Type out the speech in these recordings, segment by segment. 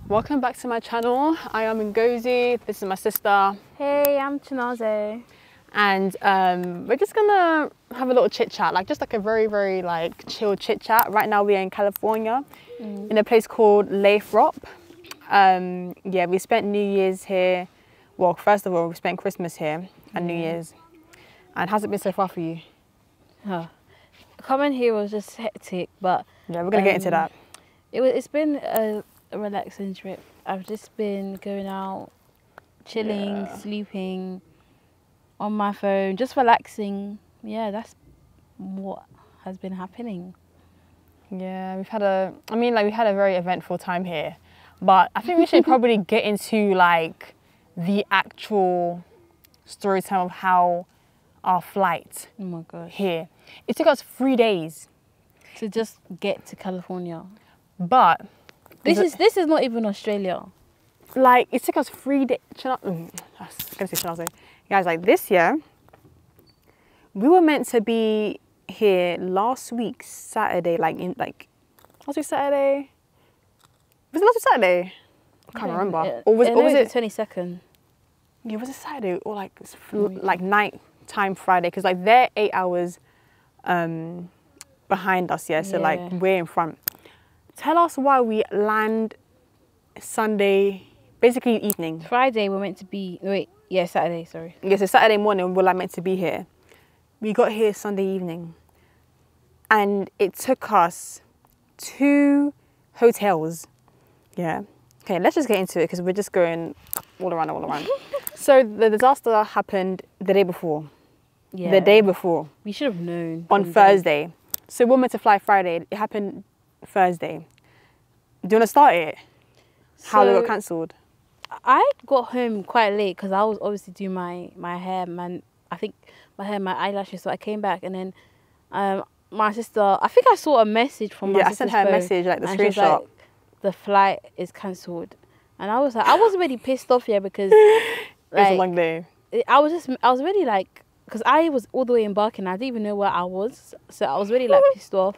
Welcome back to my channel. I am Ngozi. This is my sister. Hey, I'm Chinaze. And we're just gonna have a little chit chat, just like a very like chill chit chat. Right now we're in California, in a place called Lathrop. Yeah, we spent New Year's here. Well, first of all, we spent Christmas here and New Year's. And how's it been so far for you? Coming here was just hectic, but yeah, we're gonna get into that. It's been a relaxing trip. I've just been going out, chilling, sleeping on my phone, just relaxing. Yeah, that's what has been happening. Yeah, we had a very eventful time here, but I think we should probably get into like the actual story time of how our flight here. It took us 3 days to just get to California. But this is not even Australia. Like, it took us 3 days. Guys, like this year, we were meant to be here last week Saturday, last week Saturday. Was it last week Saturday? I can't remember. Or was it the 22nd? Yeah, was it Saturday or like night time Friday? Because like they're 8 hours behind us, yeah. So like we're in front. Tell us why we land Sunday, basically evening. Friday we're meant to be. Saturday. Sorry. Yeah, so Saturday morning we're meant to be here. We got here Sunday evening, and it took us 2 hotels. Yeah. Okay, let's just get into it because we're just going all around. So the disaster happened the day before. Yeah. The day before. We should have known. On Thursday. So we're meant to fly Friday. It happened Thursday. Do you want to start it? How it got cancelled? I got home quite late because I was obviously doing my hair, my eyelashes. So I came back and then my sister, I think I saw a message from my sister's I sent her a message, like the screenshot. Like, the flight is cancelled. And I was like, I was already pissed off here because it was a long day. I was really like, because I was all the way in Barking. I didn't even know where I was. So I was really like pissed off.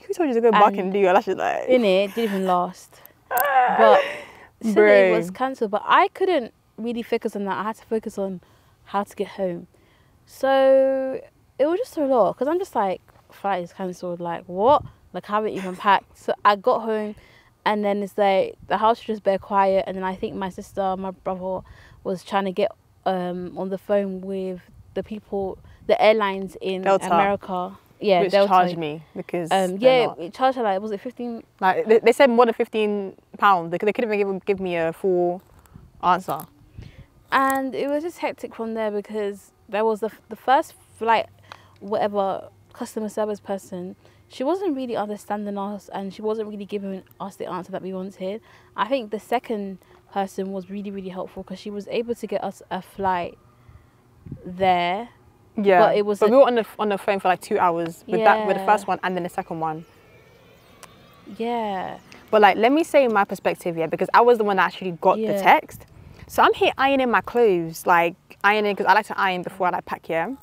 Who told you to go Barking and do your lashes like? In it didn't even last. But Sunday was cancelled. But I couldn't really focus on that. I had to focus on how to get home. So it was just a lot. Because I'm just like, flight is cancelled. Like, what? Like, I haven't even packed. So I got home. And then it's like, the house was just very quiet. And then I think my sister, my brother was trying to get on the phone with the people, the airlines in America. Yeah, which charged me because it charged her like, was it 15? Like they said more than £15. They couldn't even give me a full answer. And it was just hectic from there because there was the first flight, whatever customer service person. She wasn't really understanding us and she wasn't really giving us the answer that we wanted. I think the second person was really, really helpful because she was able to get us a flight there. Yeah, but we were on the phone for like 2 hours with the first one and then the second one. Yeah. But like, let me say my perspective, because I was the one that actually got the text. So I'm here ironing my clothes, like ironing, because I like to iron before I pack, So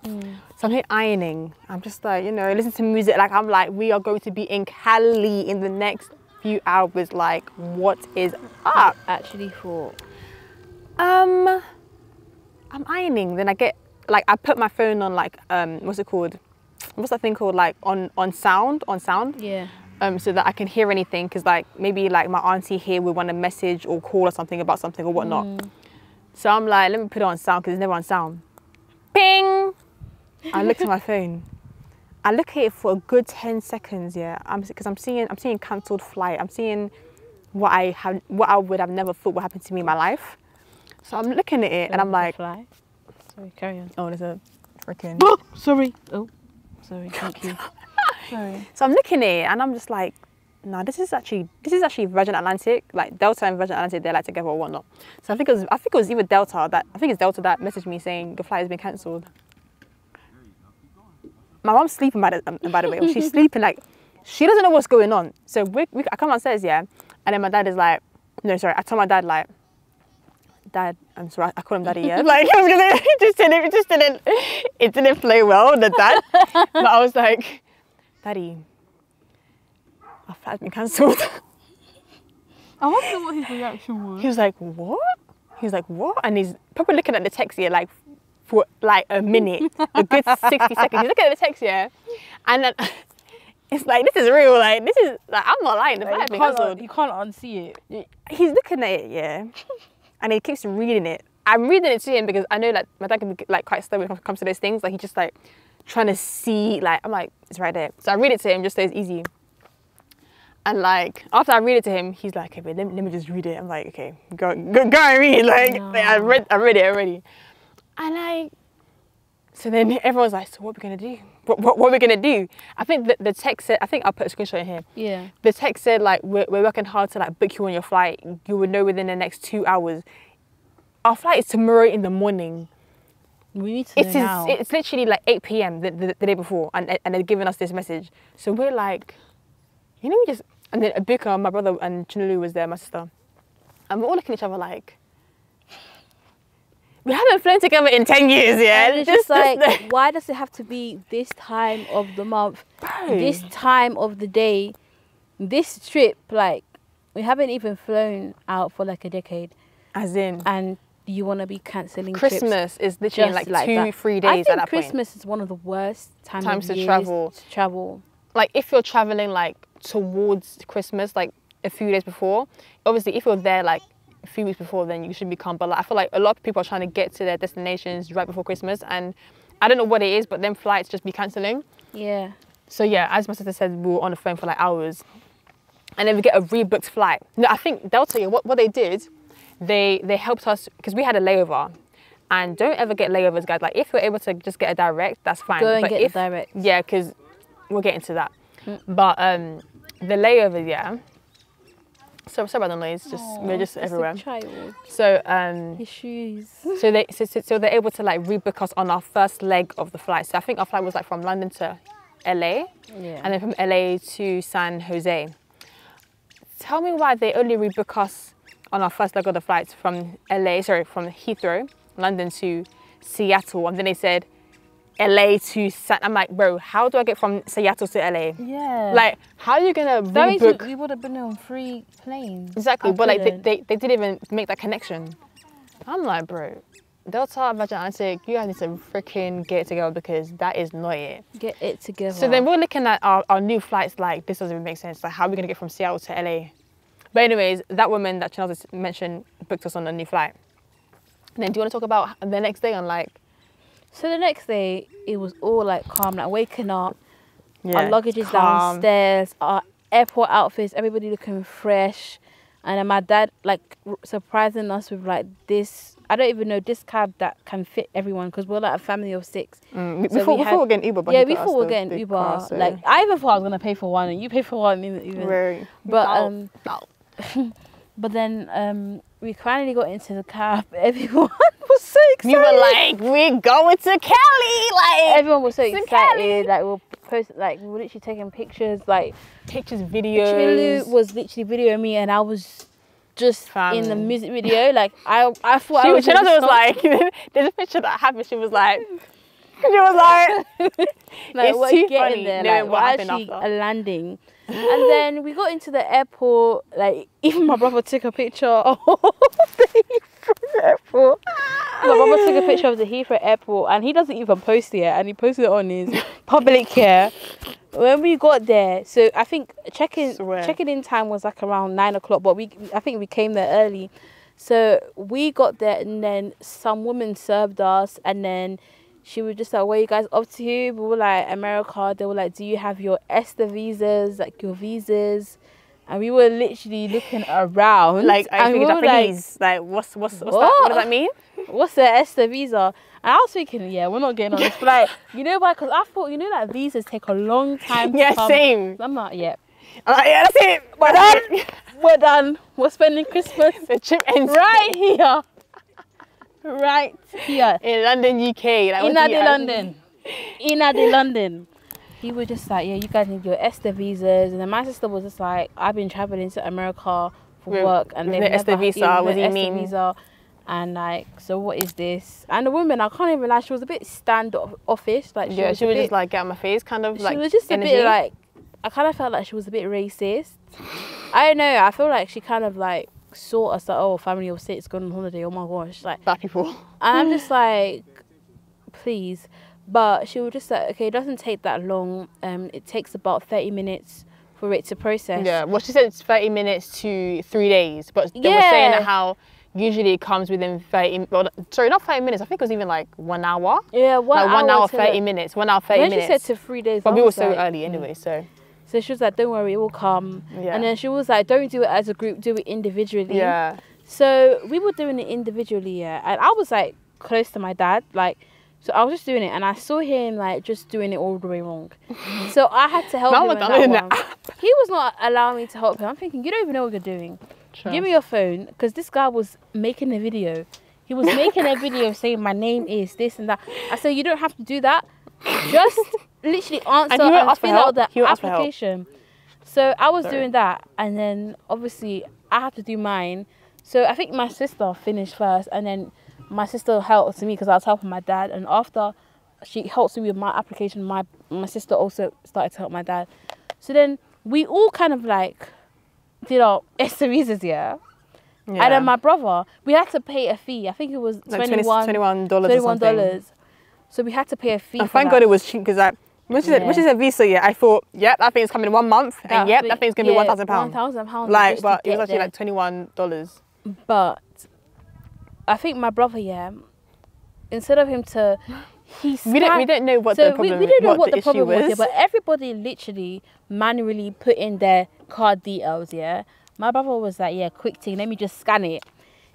I'm here ironing. I'm just like, listen to music. Like, I'm like, we are going to be in Cali in the next few hours. Like, what is up? I actually thought. I'm ironing. Then I get, like, I put my phone on, like, what's it called? What's that thing called? Like, on sound? Yeah. So that I can hear anything. Because, like, maybe, like, my auntie here would want to message or call or something about something or whatnot. So I'm like, let me put it on sound because it's never on sound. Ping! I looked at my phone. I look at it for a good 10 seconds, because I'm seeing cancelled flight. I'm seeing what I would have never thought would happen to me in my life. So I'm looking at it and I'm like, sorry, carry on. Oh, there's a freaking. Oh, sorry. Oh, sorry. Thank you. Sorry. So I'm looking at it and I'm just like, no, this is actually Virgin Atlantic, like Delta and Virgin Atlantic, they're like together or whatnot. So I think it was even Delta that messaged me saying the flight has been cancelled. My mom's sleeping by the way. She's sleeping, like she doesn't know what's going on. So I come downstairs, and then my dad is like, no, sorry. I told my dad like, Dad, I'm sorry, I call him Daddy, like it didn't play well, the dad. But I was like, Daddy, our flight's been cancelled. I wonder what his reaction was. He was like, what? He was like, what? And he's probably looking at the text here like for like a minute, a good 60 seconds. He's looking at the text here, and then it's like, this is real. Like, this is like, I'm not lying. The flight been cancelled. You can't unsee it. He's looking at it, yeah, and he keeps reading it. I'm reading it to him because I know like my dad can be like quite slow when it comes to those things. Like he just like trying to see, like, I'm like, it's right there. So I read it to him just so it's easy. And like after I read it to him, he's like, okay, wait, let me just read it. I'm like, okay, go and read. Like, no. I read it already. And like, so then everyone's like, so what are we gonna do? What are we gonna do? I think the text said, I think I'll put a screenshot in here. Yeah. The text said like, we're working hard to like book you on your flight. You will know within the next 2 hours. Our flight is tomorrow in the morning. We need to know now. It's literally like 8 p.m. the day before, and they're giving us this message. So we're like, you know, we just, and then Abika, my brother, and Chinulu was there, my sister. And we're all looking at each other like, we haven't flown together in 10 years, yeah? And it's just like, why does it have to be this time of the month, this time of the day, this trip? Like, we haven't even flown out for like a decade. As in? And you want to be cancelling Christmas trips is literally like 2-3 days at that point. Christmas is one of the worst times to travel. Like, if you're traveling like towards Christmas, like a few days before, obviously if you're there like a few weeks before, then you should be calm. But like, I feel like a lot of people are trying to get to their destinations right before Christmas, and I don't know what it is, but then flights just be cancelling. Yeah. So yeah, as my sister said, we were on the phone for like hours, and then we get a rebooked flight. No, I think Delta, what they did, they helped us because we had a layover. And don't ever get layovers, guys. Like, if you're able to just get a direct, that's fine. Go and get the direct. Yeah, because we'll get into that. But the layover, yeah. So sorry about the noise. We're just everywhere. So his shoes. So they're able to like rebook us on our first leg of the flight. So I think our flight was like from London to LA, yeah, and then from LA to San Jose. Tell me why they only rebook us on our first leg of the flights from Heathrow, London to Seattle, and then they said LA to San. I'm like, bro, how do I get from Seattle to LA? Yeah. Like, how are you gonna rebook? We would have been on 3 planes. Exactly, but like they didn't even make that connection. I'm like, bro, Delta, Virgin Atlantic, you guys need to freaking get it together because that is not it. Get it together. So then we're looking at our new flights. Like, this doesn't even make sense. Like, how are we gonna get from Seattle to LA? But anyways, that woman that Chanel mentioned booked us on a new flight. And then do you want to talk about the next day on like? So the next day, it was all like calm, like waking up, Yeah, our luggage is downstairs, our airport outfits, everybody looking fresh. And then my dad like surprising us with like this, I don't even know, this cab that can fit everyone because we're like a family of 6. So before we're getting Uber, but yeah, before we're getting Uber, car, so. Like I even thought I was gonna pay for one and you pay for one even. Right. But but then we finally got into the cab. Everyone was so excited. We were like, we're going to Cali. Like, everyone was so excited. Cali. Like we were literally taking pictures, like pictures, videos. Chilu was literally videoing me, and I was just in the music video. Like I thought I was. She was like, there's a picture that happened. She was like, like it's we're too getting funny there. knowing Like what we're happened actually after. landing. And then we got into the airport, like even my brother took a picture of the Heathrow airport. My brother took a picture of the Heathrow airport and he doesn't even post it, and he posted it on his public here. When we got there, so I think checking in time was like around 9 o'clock, but I think we came there early. So we got there and then some woman served us, and then she was just like, where you guys up to? We were like, America. They were like, do you have your ESTA visas, like your visas? And we were literally looking around. Like, I think Japanese. Like, what's that? What does that mean? What's the ESTA visa? And I was thinking, yeah, we're not getting on this flight. You know why? Because I thought, you know, like visas take a long time to come. Same. I'm not, yeah. Yeah, that's it. We're done. We're done. We're spending Christmas. The trip ends right here. Right here in London, UK. Like, in London. He was just like, yeah, you guys need your ESTA visas, and then my sister was just like, I've been traveling to America for work, and they've never ESTA visa. What do you mean? Visa, and like, so what is this? And the woman, I can't even lie, she was a bit standoffish, like she was just like, get out my face, kind of like. She was just energy. A bit like, I kind of felt like she was a bit racist. I don't know. I feel like she kind of like saw us like, oh, family of 6 going on holiday. Oh my gosh, like Bad people. And I'm just like, please. But she was just like, okay, it doesn't take that long. It takes about 30 minutes for it to process. Yeah, well, she said it's 30 minutes to 3 days, but they were saying how usually it comes within 30, well, sorry, not 30 minutes, I think it was even like 1 hour. Yeah, 1 like hour. 1 hour, 30 minutes, 1 hour, 30 when minutes. She said to 3 days. But we were so early anyway, so. So she was like, don't worry, it will come. Yeah. And then she was like, don't do it as a group, do it individually. Yeah. So we were doing it individually, yeah. And I was like close to my dad, like, so I was just doing it and I saw him like just doing it all the way wrong. So I had to help him with that one. He was not allowing me to help him. I'm thinking, you don't even know what you're doing. Trust. Give me your phone, because this guy was making a video. He was making a video saying my name is this and that. I said, you don't have to do that. Just literally answer and fill out the application. So I was doing that, and then obviously I had to do mine. So I think my sister finished first, and then my sister helped me because I was helping my dad. And after she helped me with my application, my sister also started to help my dad. So then we all kind of like did our SOEs, yeah. And then my brother, we had to pay a fee. I think it was like $21. So we had to pay a fee. And thank God it was cheap, because like when she said Visa, yeah, I thought, yep, that thing's coming in 1 month, and yep, that thing's gonna be £1,000. £1,000. Like, but it was actually like $21. But I think my brother, yeah, instead of him to, we don't know what the problem. We didn't know what the problem was. Yeah, but everybody literally manually put in their card details. Yeah, my brother was like, yeah, quick thing, let me just scan it.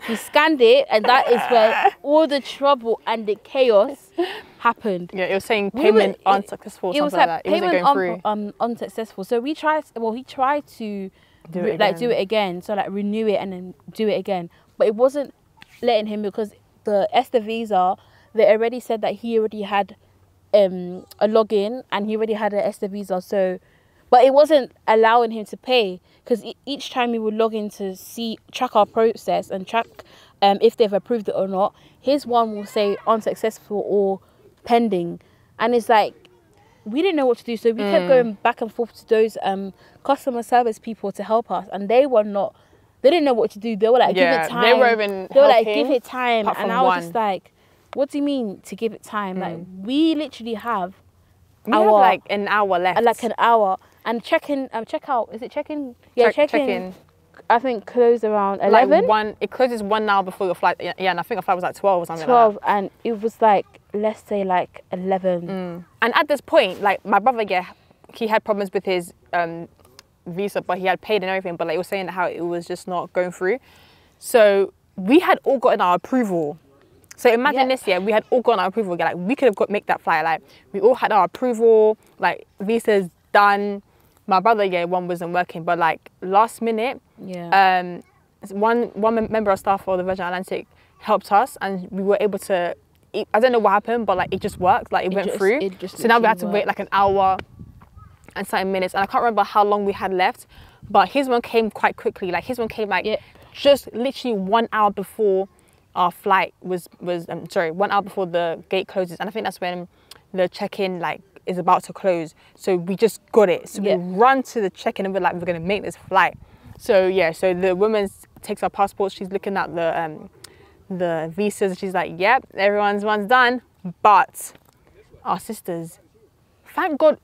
He scanned it, and that is where all the trouble and the chaos happened. Yeah, it was saying payment unsuccessful. It was like payment unsuccessful. So we tried. Well, he tried to do it again. So like renew it and then do it again, but it wasn't letting him, because the ESTA visa, they already said that he already had a login and he already had an ESTA visa. So, but it wasn't allowing him to pay, because each time he would log in to track our process and track if they've approved it or not, his one will say unsuccessful or pending. And it's like, we didn't know what to do. So we kept going back and forth to those customer service people to help us. And they didn't know what to do. They were like, give it time. They were like, give it time. And I was just like, what do you mean to give it time? Like, we literally have like an hour left. Like an hour. And checkout, is it check-in? Yeah, check-in. I think closed around 11. Like it closes 1 hour before your flight. Yeah, and I think our flight was like 12 or something 12, like that. And it was like, let's say like 11. And at this point, like my brother, yeah, he had problems with his visa, but he had paid and everything, but like he was saying how it was just not going through. So we had all gotten our approval. So imagine this, yeah, we had all gotten our approval. Yeah, like we could have make that flight. Like we all had our approval, like visa's done. My brother, yeah, one wasn't working, but like last minute, one member of staff for the Virgin Atlantic helped us, and we were able to. I don't know what happened, but like it just worked. Like it went through. So now we had to wait like an hour and 30 minutes, and I can't remember how long we had left, but his one came quite quickly. Like his one came like just literally 1 hour before our flight was 1 hour before the gate closes, and I think that's when the check-in like is about to close. So we just got it. So we run to the check-in and we're like, we're gonna make this flight. So yeah, so the woman takes our passports. She's looking at the visas. She's like, yep, everyone's one's done, but our sisters. Thank God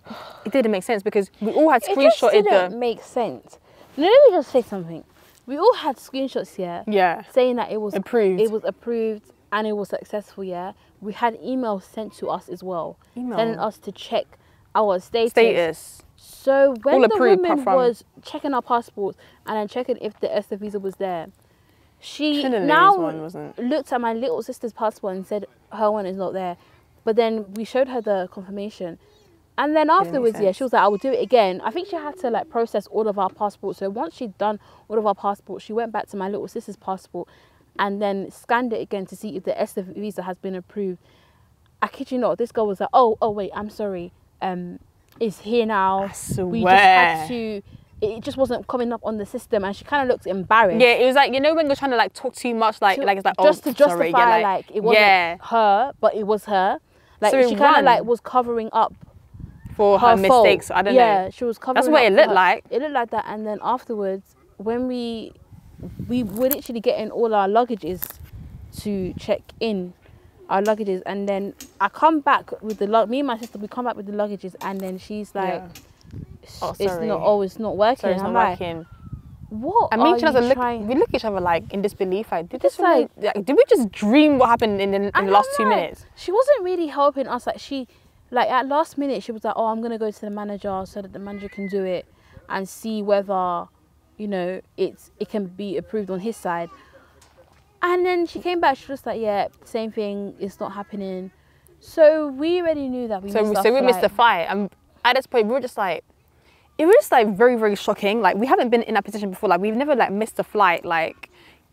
it didn't make sense, because we all had screenshotted it didn't make sense. Let me just say something. We all had screenshots here. Yeah. Saying that it was approved. It was approved and it was successful, yeah. We had emails sent to us as well. Telling us to check our status. So when the woman was checking our passports and then checking if the ESTA visa was there, she now looked at my little sister's passport and said her one is not there. But then we showed her the confirmation. And then afterwards, she was like, I will do it again. I think she had to like process all of our passports. So once she'd done all of our passports, she went back to my little sister's passport and then scanned it again to see if the ESTA visa has been approved. I kid you not, this girl was like, oh wait, I'm sorry. It's here now. I swear. We just had to, it just wasn't coming up on the system, and she kind of looked embarrassed. Yeah, it was like, you know when you're trying to like talk too much, like it's like, just to justify, like it wasn't her, but it was her. Like so she kind of like was covering up for her mistakes. I don't know. Yeah, she was covering. That's what it looked like. It looked like that, and then afterwards, when we were literally getting all our luggages to check in our luggages, and then I come back with me and my sister, we come back with the luggages, and then she's like, it's not working. Sorry, it's not working. What? And me and Chinasa we look at each other like in disbelief. Like, did we just dream what happened in the last 2 minutes? She wasn't really helping us. Like at last minute, she was like, "Oh, I'm gonna go to the manager so that the manager can do it and see whether, you know, it can be approved on his side." And then she came back. She was like, "Yeah, same thing. It's not happening." So we already knew that we missed the flight. And at this point, we were just like. It was just like very, very shocking. Like we haven't been in that position before. Like we've never like missed a flight. Like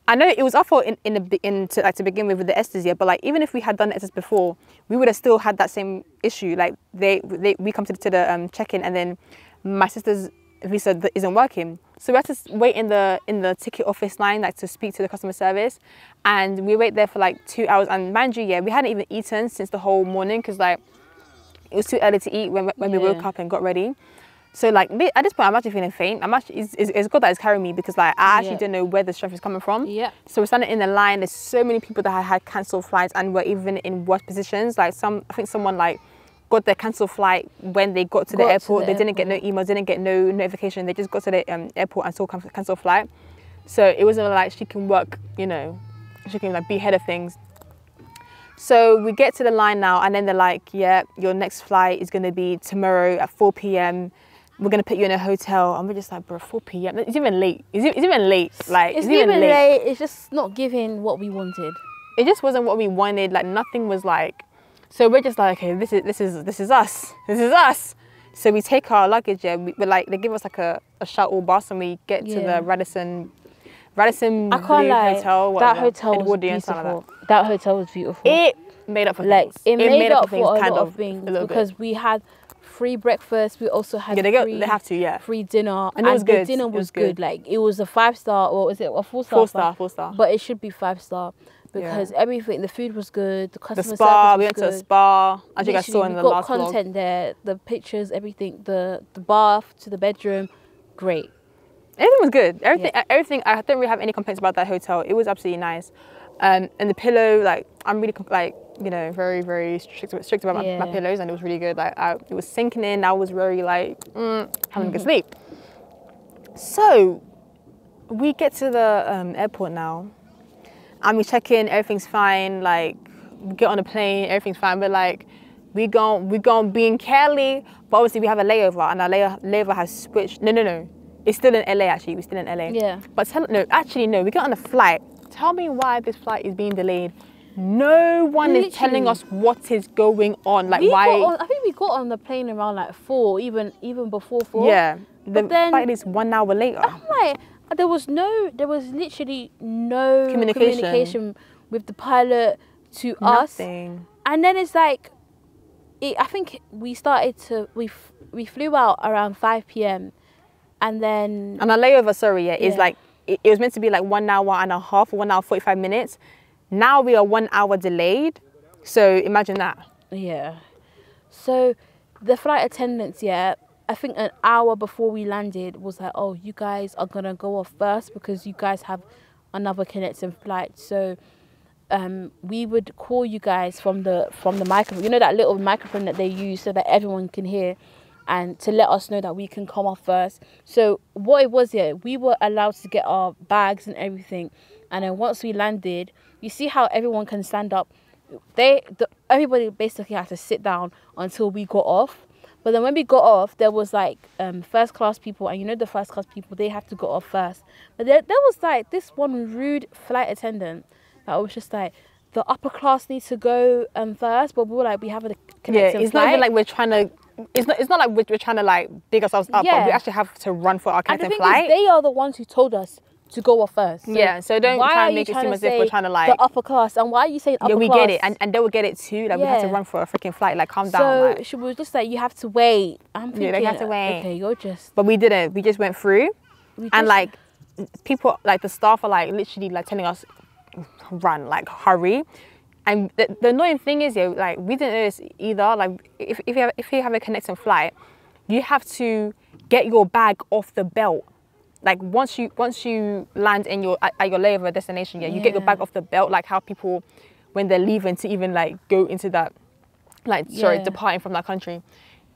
I know it was our fault to begin with the Estes, yeah. But like even if we had done the Estes before, we would have still had that same issue. Like we come to the check-in, and then my sister's visa isn't working, so we had to wait in the ticket office line like to speak to the customer service, and we wait there for like 2 hours. And mind you, yeah, we hadn't even eaten since the whole morning because like it was too early to eat when we woke up and got ready. So like at this point, I'm actually feeling faint. It's good that it's carrying me because like I actually didn't know where the strength is coming from. Yeah. So we're standing in the line. There's so many people that had cancelled flights and were even in worse positions. Like I think someone like got their cancelled flight when they got to the airport. They didn't get no emails, didn't get no notification. They just got to the airport and saw cancelled flight. So it wasn't like she can work, you know, she can like be ahead of things. So we get to the line now, and then they're like, yeah, your next flight is going to be tomorrow at 4 p.m. We're going to put you in a hotel. And we're just like, bro, 4 p.m. It's even late. It's even late. Like, it's even late. It's just not giving what we wanted. It just wasn't what we wanted. Like, nothing was like. So we're just like, okay, this is us. This is us. So we take our luggage. Yeah, we're like, they give us like a shuttle bus, and we get to the Radisson I can't lie. Hotel. That hotel was beautiful. That hotel was beautiful. It made up for like things. it made up for a lot of things because we had free breakfast. We also had they have to free dinner, and it was good. The dinner was good. Like it was a 5-star, or is it a 4-star? 4-star. But it should be 5-star because everything. The food was good. The customer service was we went to a spa. As you guys saw in the last vlog. We got content there. The pictures, everything. The bath to the bedroom, great. Everything was good. Everything. I don't really have any complaints about that hotel. It was absolutely nice. And the pillow, like I'm really you know, very, very strict about my pillows, and it was really good. Like it was sinking in. I was very like having a good sleep. So we get to the airport now, and we check in. Everything's fine. Like we get on the plane, everything's fine. But like we gone being Cali, but obviously we have a layover, and our layover has switched. No. It's still in LA actually. We're still in LA. Yeah. But no. We get on a flight. Tell me why this flight is being delayed. No one is telling us what is going on. Like why? I think we got on the plane around like 4, even before 4. Yeah. The flight is 1 hour later. I'm like, there was literally no communication with the pilot to Nothing. us. And then it's like, I think we flew out around 5 p.m. And then... And our layover, is like, it was meant to be like 1 hour and a half, 1 hour 45 minutes. Now we are 1 hour delayed. So imagine that. Yeah. So the flight attendants, I think an hour before we landed was like, oh, you guys are going to go off first because you guys have another connecting flight. So we would call you guys from the microphone. You know that little microphone that they use so that everyone can hear, and to let us know that we can come off first. So what it was, we were allowed to get our bags and everything. And then once we landed, you see how everyone can stand up. Everybody basically had to sit down until we got off. But then when we got off, there was like first class people, and you know the first class people, they have to go off first. But there was like this one rude flight attendant that was just like, the upper class needs to go first, but we were like, we have a connecting it's flight. not even like we're trying to. It's not like we're trying to like dig ourselves up, but we actually have to run for our connecting flight. They are the ones who told us to go off first. So so don't try and make it seem as if we're trying to like the upper class. And why are you saying upper class? Yeah, we get it, and they will get it too. Like we have to run for a freaking flight. Like calm down. So like. she was just like, you have to wait. I'm thinking, they have to wait. Okay, you're just. But we didn't. We just went through, and like people, like the staff are like literally like telling us, run, like hurry. And the annoying thing is, like we didn't know this either. Like if you have a connecting flight, you have to get your bag off the belt. like once you land in at your layover destination, you get your bag off the belt, like how people when they're leaving to even like go into that, like departing from that country,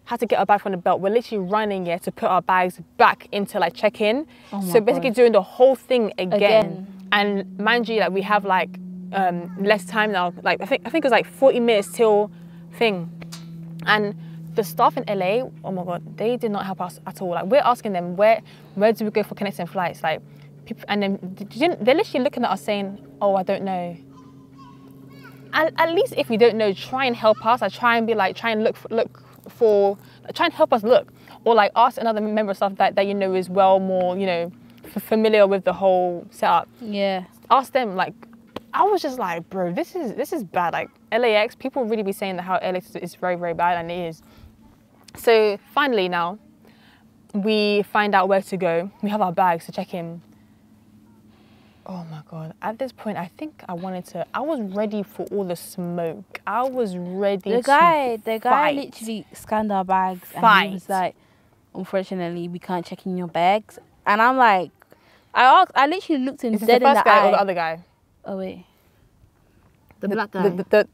had to get our bag from the belt. We're literally running to put our bags back into like check-in. So basically doing the whole thing again. And mind you, like we have like less time now. Like I think it was like 40 minutes till thing. And the staff in LA, oh my God, they did not help us at all. Like we're asking them where do we go for connecting flights? Like people, and then they're literally looking at us saying, oh, I don't know. At least if you don't know, try and help us. I try and be like, try and look for try and help us look, or like ask another member of staff that you know is well more, you know, familiar with the whole setup. Yeah. Ask them. Like, I was just like, bro, this is bad. Like LAX, people really be saying that how LAX is very, very bad, and it is. So finally now, we find out where to go. We have our bags to check in. Oh my God, at this point, I think I was ready for all the smoke. I was ready The guy literally scanned our bags and he was like, unfortunately, we can't check in your bags. And I'm like, I literally looked him dead in the eye. Is this the first guy or the other guy? Oh wait. The black guy.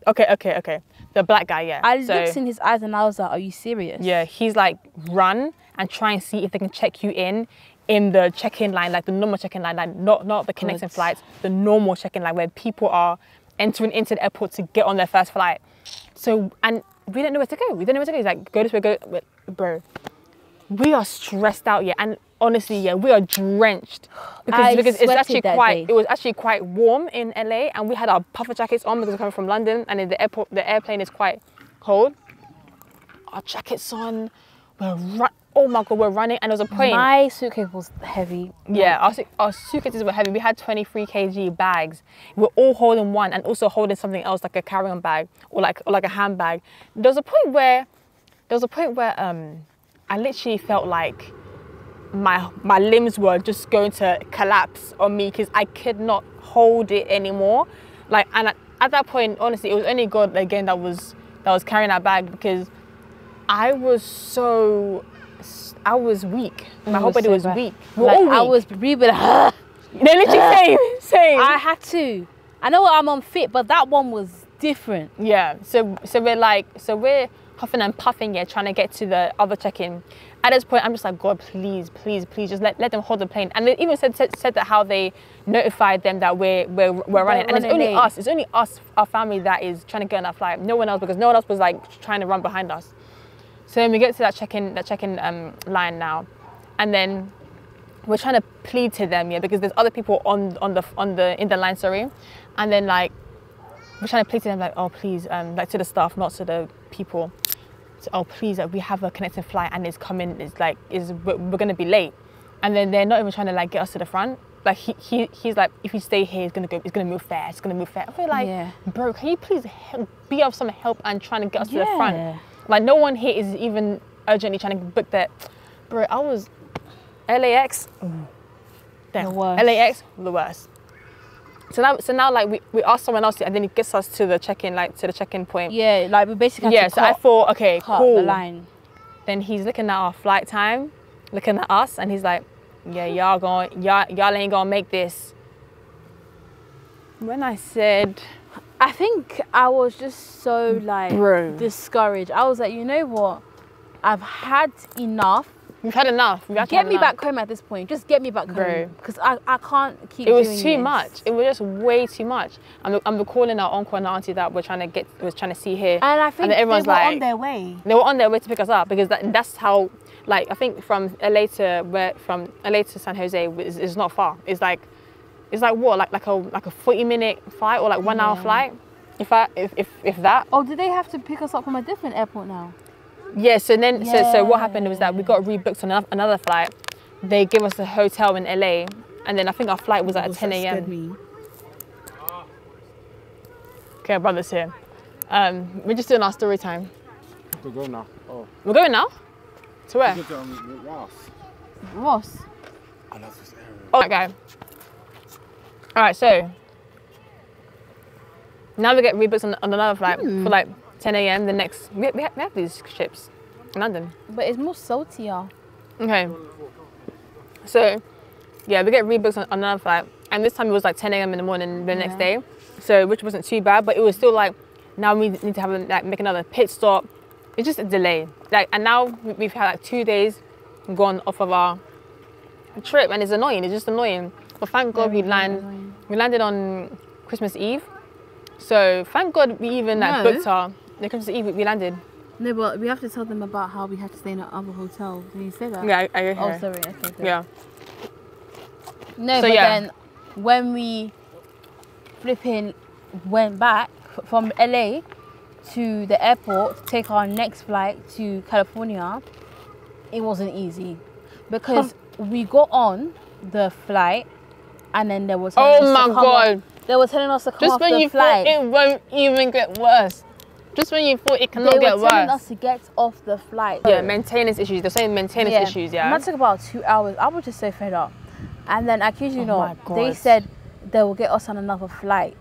Okay. The black guy, yeah. I looked in his eyes and I was like, are you serious? Yeah, he's like, run and try and see if they can check you in the check-in line, like the normal check-in line, like not the connecting flights, the normal check-in line where people are entering into the airport to get on their first flight. So, and we didn't know where to go. He's like, go this way, go, bro. We are stressed out, and honestly, we are drenched because it's actually it was actually quite warm in LA, and we had our puffer jackets on because we're coming from London, and in the airplane is quite cold. Our jackets on, oh my God, we're running, and there was a point. My suitcase was heavy. Yeah, our suitcases were heavy. We had 23 kg bags. We're all holding one and also holding something else like a carry-on bag or like a handbag. There was a point where I literally felt like my limbs were just going to collapse on me because I could not hold it anymore. Like, and at that point, honestly, it was only God again that was carrying that bag because I was weak. My whole body was weak. We're all weak. I was breathing. They literally same. I had to. I know I'm unfit, but that one was different. Yeah. So we're huffing and puffing, trying to get to the other check-in. At this point, I'm just like, God, please, just let them hold the plane. And they even said that how they notified them that we're running, and it's only us. It's only us, our family, that is trying to get on that flight. No one else, because no one else was like trying to run behind us. So then we get to that check-in line now, and then we're trying to plead to them, because there's other people in the line, sorry, and then like we're trying to plead to them like, oh please, like to the staff, not to the people. So, oh please, like, we have a connecting flight and it's coming. We're gonna be late, and then they're not even trying to like get us to the front. Like he's like, if you stay here, it's gonna move fast. I feel like, bro, can you please be of some help and trying to get us to the front? Like, no one here is even urgently trying to book that. Bro, I was LAX. The worst. LAX, the worst. So now like we ask someone else, and then it gets us to the check-in point. Yeah, like we basically have to I thought, okay, cool. The line. Then he's looking at our flight time, looking at us, and he's like, yeah, y'all ain't gonna make this. When I said, I think I was just so like discouraged. I was like, you know what? I've had enough. We've had enough. Get me back home at this point. Just get me back home. Because I can't keep doing this. It was too much. It was just way too much. I'm recalling our uncle and auntie that was trying to see here. And I think everyone's they were on their way. They were on their way to pick us up, because that's how, like, I think from LA to San Jose is not far. It's like what, like a 40-minute flight or like 1 hour flight, if that. Oh, did they have to pick us up from a different airport now? Yeah. So then, so what happened was that we got rebooked on another flight. They gave us a hotel in LA, and then I think our flight was at 10 a.m. Okay, our brother's here. We're just doing our story time. We're going now. Oh. We're going now? To where? Ross. I love this area. Oh, that guy. All right, so now we get rebooked on another flight for like 10 a.m. the next. We have these ships in London. But it's more saltier. Okay. So Yeah, we get rebooked on another flight, and this time it was like 10 a.m. in the morning the next day, so which wasn't too bad, but it was still like, now we need to have make another pit stop. It's just a delay. Like, and now we've had like 2 days gone off of our trip, and it's annoying. It's just annoying. But thank God we landed on Christmas Eve, so thank God we even booked our Christmas Eve. We landed. No, but we have to tell them about how we had to stay in another hotel. Did you say that? Yeah, I Oh, sorry. Okay. Good. Yeah. No, so, but then when we went back from LA to the airport to take our next flight to California, it wasn't easy because we got on the flight and then they were telling us to come off. They were telling us to come off the flight. Just when you thought it won't even get worse. Just when you thought it cannot get worse. They were telling us to get off the flight. Yeah, maintenance issues. They're saying maintenance issues, yeah. And that took about 2 hours. I was just so fed up. And then I kid you not, they said they will get us on another flight.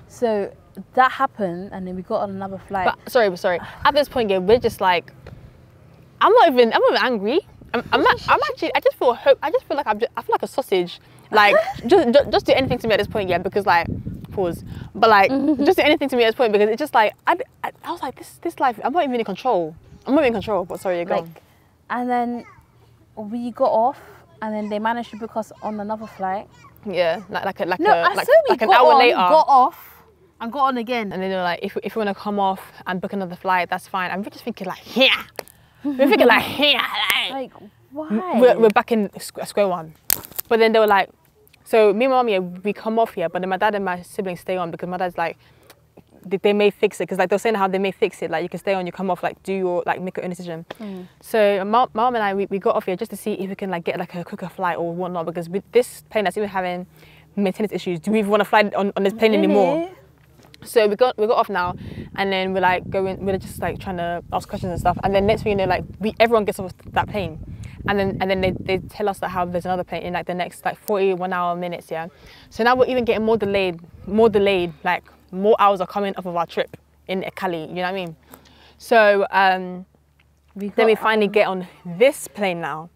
So that happened, and then we got on another flight. But sorry. At this point, yeah, we're just like, I'm not even angry. I'm actually. I just feel hope. I feel like a sausage. Like just do anything to me at this point, yeah. Because like, pause. But like, just do anything to me at this point because it's just like I was like this life. I'm not even in control. But sorry, you're gone. And then we got off, and then they managed to book us on another flight. Yeah, like an hour later. Got off. And got on again. And then they were like, if we want to come off and book another flight, that's fine. And we're just thinking like, we're thinking like, like why? We're back in square one. But then they were like, so me and Mom, yeah, we come off here, but then my dad and my siblings stay on because my dad's like, they may fix it. Because like they were saying how they may fix it. Like you can stay on, you come off, like do your, like make your own decision. So Mom and I, we got off here just to see if we can like get like a quicker flight or whatnot. Because with this plane that's even having maintenance issues, do we even want to fly on this plane anymore? So we got off now, and then we're just like trying to ask questions and stuff. And then next thing you know, like everyone gets off that plane, and then they tell us that how there's another plane in like the next like 41 hour minutes, yeah. So now we're even getting more delayed, like more hours are coming off of our trip in Cali. You know what I mean? So then we finally get on this plane now.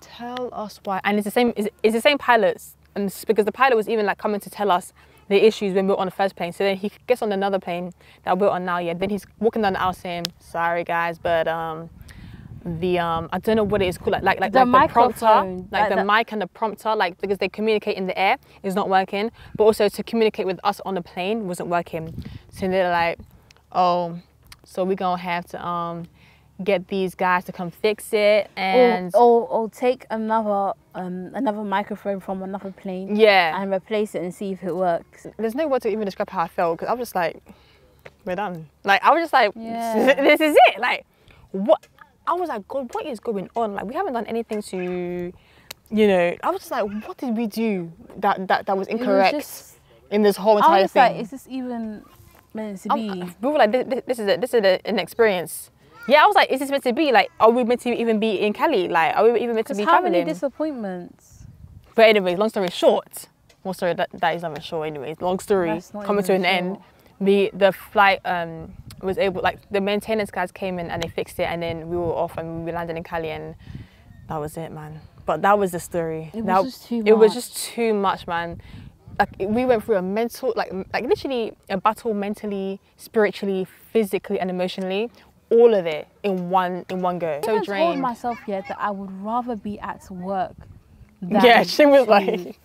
Tell us why, and it's the same pilots, and it's because the pilot was even like coming to tell us the issues when we were on the first plane. So then he gets on another plane that we're on now, yeah. Then he's walking down the aisle saying, sorry guys, but I don't know what it is called, like the prompter, like the mic and the prompter, like because they communicate in the air is not working, but also to communicate with us on the plane wasn't working. So they're like, oh, so we're gonna have to get these guys to come fix it, and or take another microphone from another plane, and replace it and see if it works. There's no word to even describe how I felt because I was just like, we're done. Like I was just like, this is it. Like what? I was like, God, what is going on? Like we haven't done anything to, you know. I was just like, what did we do that was incorrect in this whole entire thing? Like, is this even meant to be? We were like, this is an experience. Yeah, I was like, is this meant to be? Like, are we meant to even be in Cali? Like, are we even meant to be traveling? How many disappointments? But anyways, long story short, well, sorry, that is not short. Anyways, long story coming to an end. The flight was able, like, the maintenance guys came in and they fixed it, and then we were off and we landed in Cali, and that was it, man. But that was the story. It was just too much. It was just too much, man. Like we went through a mental, like literally a battle mentally, spiritually, physically, and emotionally. All of it in one go. So drained. I told myself that I would rather be at work than she was like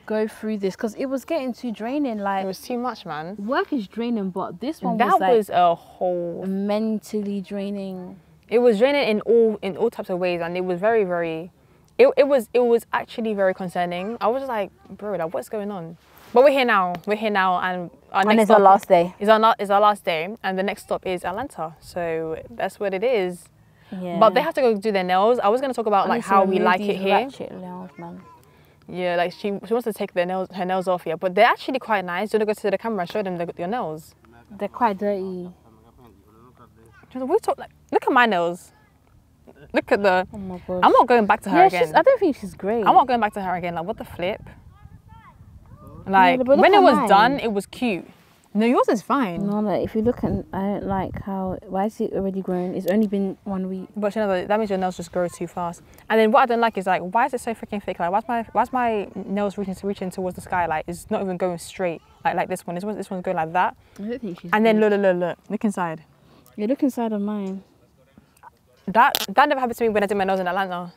go through this because it was getting too draining. Like it was too much, man. Work is draining, but this one was a whole mentally draining. It was draining in all types of ways, and it was very, very. It was actually very concerning. I was just like, bro, like what's going on? But we're here now, and it's our last day. It's our last day, and the next stop is Atlanta. So that's what it is. Yeah. But they have to go do their nails. I was going to talk about like how we like it here. Nails, man. Yeah, like she wants to take her nails off here, but they're actually quite nice. Do you want to go to the camera and show them your nails? They're quite dirty. Look at my nails. Look at the. Oh my gosh. I'm not going back to her again. I don't think she's great. I'm not going back to her again. Like what the flip? Like when it was done, it was cute. No, yours is fine. No, like if you look at, I don't like how. Why is it already grown? It's only been 1 week. But you know that means your nails just grow too fast. And then what I don't like is like, why is it so freaking thick? Like, why's my nails reaching towards the sky? Like, it's not even going straight. Like this one. This one's going like that. I don't think she's. And then look inside. You look inside of mine. That never happened to me when I did my nails in Atlanta.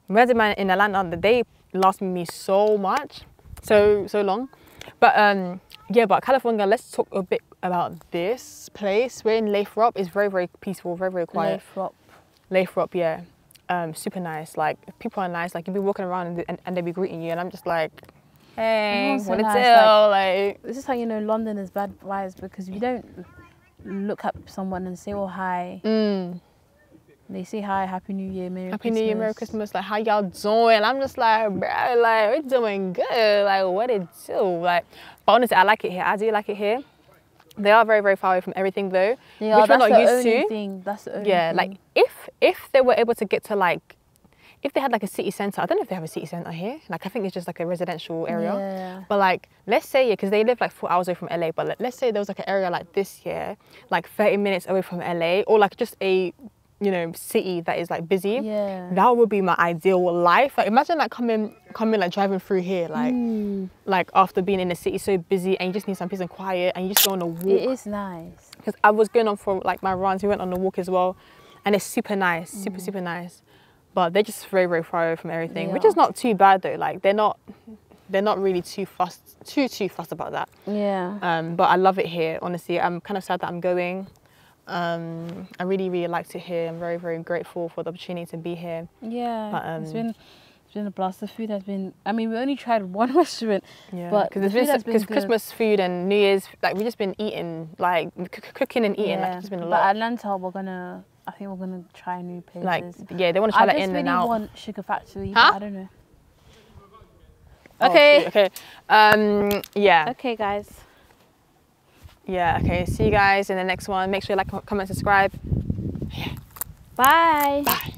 When I did mine in Atlanta, they lasted me so much, so long. But yeah, but California. Let's talk a bit about this place. We're in Lathrop. It's very, very peaceful, very, very quiet. Lathrop, yeah. Super nice. Like people are nice. Like you'll be walking around and they'll be greeting you, and I'm just like, hey, So what a nice. deal? Like this is how you know London is bad vibes, because you don't look up someone and say, oh hi. They say hi, Happy New Year, Merry Christmas. Happy New Year, Merry Christmas. Like, how y'all doing? I'm just like, bro, like, we're doing good. Like, what it do? Like, but honestly, I like it here. I do like it here. They are very, very far away from everything, though, They are, which we're not used to. That's the only Yeah, thing. like, if they were able to get to, like, if they had, like, a city centre, I don't know if they have a city centre here. Like, I think it's just, like, a residential area. Yeah. But, like, let's say, yeah, because they live, like, 4 hours away from LA, but let's say there was, like, an area like this here, like, 30 minutes away from LA, or, like, just a, you know, city that is like busy. Yeah. That would be my ideal life. Like imagine like coming like driving through here, like after being in the city so busy, and you just need some peace and quiet, and you just go on a walk. It is nice. Because I was going on for like my runs. We went on a walk as well, and it's super nice, super nice. But they're just very, very far away from everything, which is not too bad though. Like they're not really too fussed about that. Yeah. But I love it here. Honestly, I'm kind of sad that I'm going. I really, really liked it here. I'm very, very grateful for the opportunity to be here. Yeah, But, it's been a blast. The food has been. I mean, we only tried one restaurant, but because Christmas food and New Year's, like we've just been eating, like cooking and eating. Like it's just been a lot. But Atlanta, I think we're gonna try new places. Like yeah, they want to try that in and out. I just really want Sugar Factory, Huh? but I don't know. Okay. Okay. Yeah. Okay, guys. Yeah. Okay. See you guys in the next one. Make sure you like, comment, subscribe. Bye. Bye.